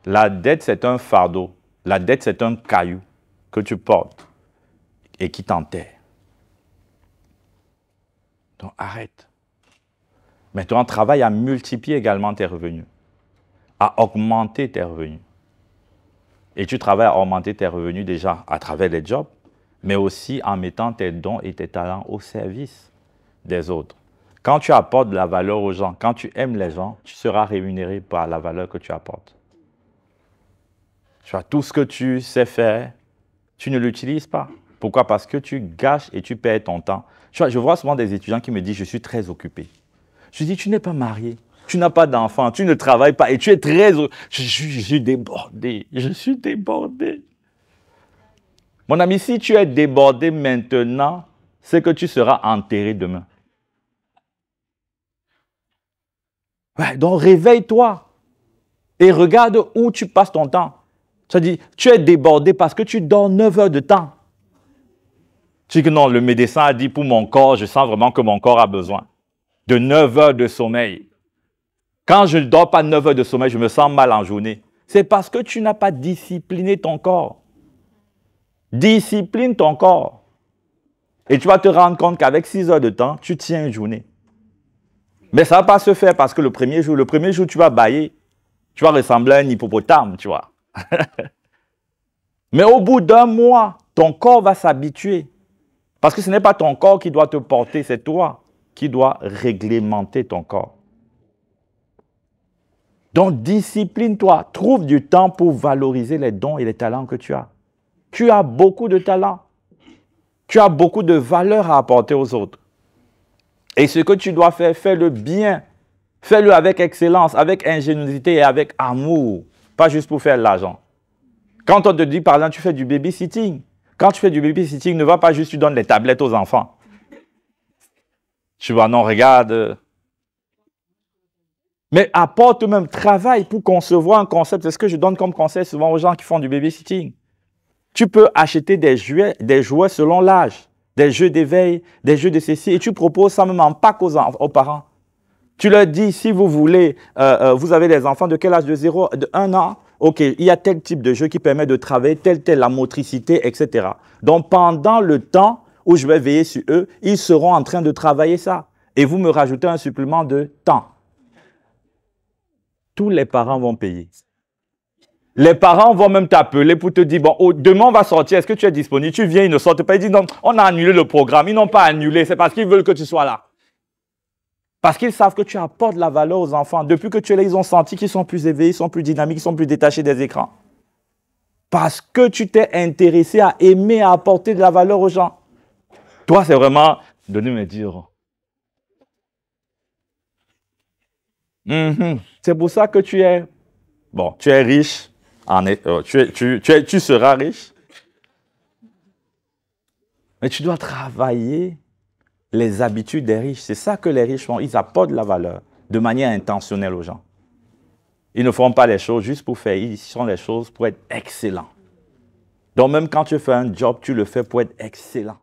La dette, c'est un fardeau. La dette, c'est un caillou que tu portes et qui t'enterre. Donc, arrête. Maintenant, travaille à multiplier également tes revenus, à augmenter tes revenus. Et tu travailles à augmenter tes revenus déjà à travers les jobs, mais aussi en mettant tes dons et tes talents au service des autres. Quand tu apportes de la valeur aux gens, quand tu aimes les gens, tu seras rémunéré par la valeur que tu apportes. Tu vois, tout ce que tu sais faire, tu ne l'utilises pas. Pourquoi? Parce que tu gâches et tu perds ton temps. Tu vois, je vois souvent des étudiants qui me disent « je suis très occupé ». Je dis « tu n'es pas marié, tu n'as pas d'enfant, tu ne travailles pas et tu es très... Je suis débordé, je suis débordé ». Mon ami, si tu es débordé maintenant, c'est que tu seras enterré demain. Ouais, donc réveille-toi et regarde où tu passes ton temps. Ça dit, tu es débordé parce que tu dors 9 heures de temps. Tu dis que non, le médecin a dit pour mon corps, je sens vraiment que mon corps a besoin de 9 heures de sommeil. Quand je ne dors pas 9 heures de sommeil, je me sens mal en journée. C'est parce que tu n'as pas discipliné ton corps. Discipline ton corps. Et tu vas te rendre compte qu'avec 6 heures de temps, tu tiens une journée. Mais ça ne va pas se faire parce que le premier jour, tu vas bâiller. Tu vas ressembler à un hippopotame, tu vois. Mais au bout d'un mois, ton corps va s'habituer. Parce que ce n'est pas ton corps qui doit te porter, c'est toi qui dois réglementer ton corps. Donc, discipline-toi. Trouve du temps pour valoriser les dons et les talents que tu as. Tu as beaucoup de talents. Tu as beaucoup de valeur à apporter aux autres. Et ce que tu dois faire, fais-le bien. Fais-le avec excellence, avec ingéniosité et avec amour. Pas juste pour faire l'argent. Quand on te dit, par exemple, tu fais du babysitting, Quand tu fais du babysitting, ne va pas juste tu donnes les tablettes aux enfants. Tu vois, non, regarde. Mais apporte même, travail pour concevoir un concept. C'est ce que je donne comme conseil souvent aux gens qui font du babysitting. Tu peux acheter des jouets selon l'âge, des jeux d'éveil, des jeux de ceci, et tu proposes ça même en pack aux parents. Tu leur dis, si vous voulez, vous avez des enfants de quel âge? De 1 an? OK, il y a tel type de jeu qui permet de travailler telle la motricité, etc. Donc, pendant le temps où je vais veiller sur eux, ils seront en train de travailler ça. Et vous me rajoutez un supplément de temps. Tous les parents vont payer. Les parents vont même t'appeler pour te dire, bon, demain on va sortir, est-ce que tu es disponible? Tu viens, ils ne sortent pas, ils disent, non, on a annulé le programme. Ils n'ont pas annulé, c'est parce qu'ils veulent que tu sois là. Parce qu'ils savent que tu apportes de la valeur aux enfants. Depuis que tu es là, ils ont senti qu'ils sont plus éveillés, ils sont plus dynamiques, ils sont plus détachés des écrans. Parce que tu t'es intéressé à aimer, à apporter de la valeur aux gens. Toi, c'est vraiment, donnez-moi dire. C'est pour ça que tu es, bon, tu es riche, tu seras riche, mais tu dois travailler les habitudes des riches. C'est ça que les riches font, ils apportent de la valeur de manière intentionnelle aux gens. Ils ne font pas les choses juste pour faire, ils font les choses pour être excellents. Donc même quand tu fais un job, tu le fais pour être excellent.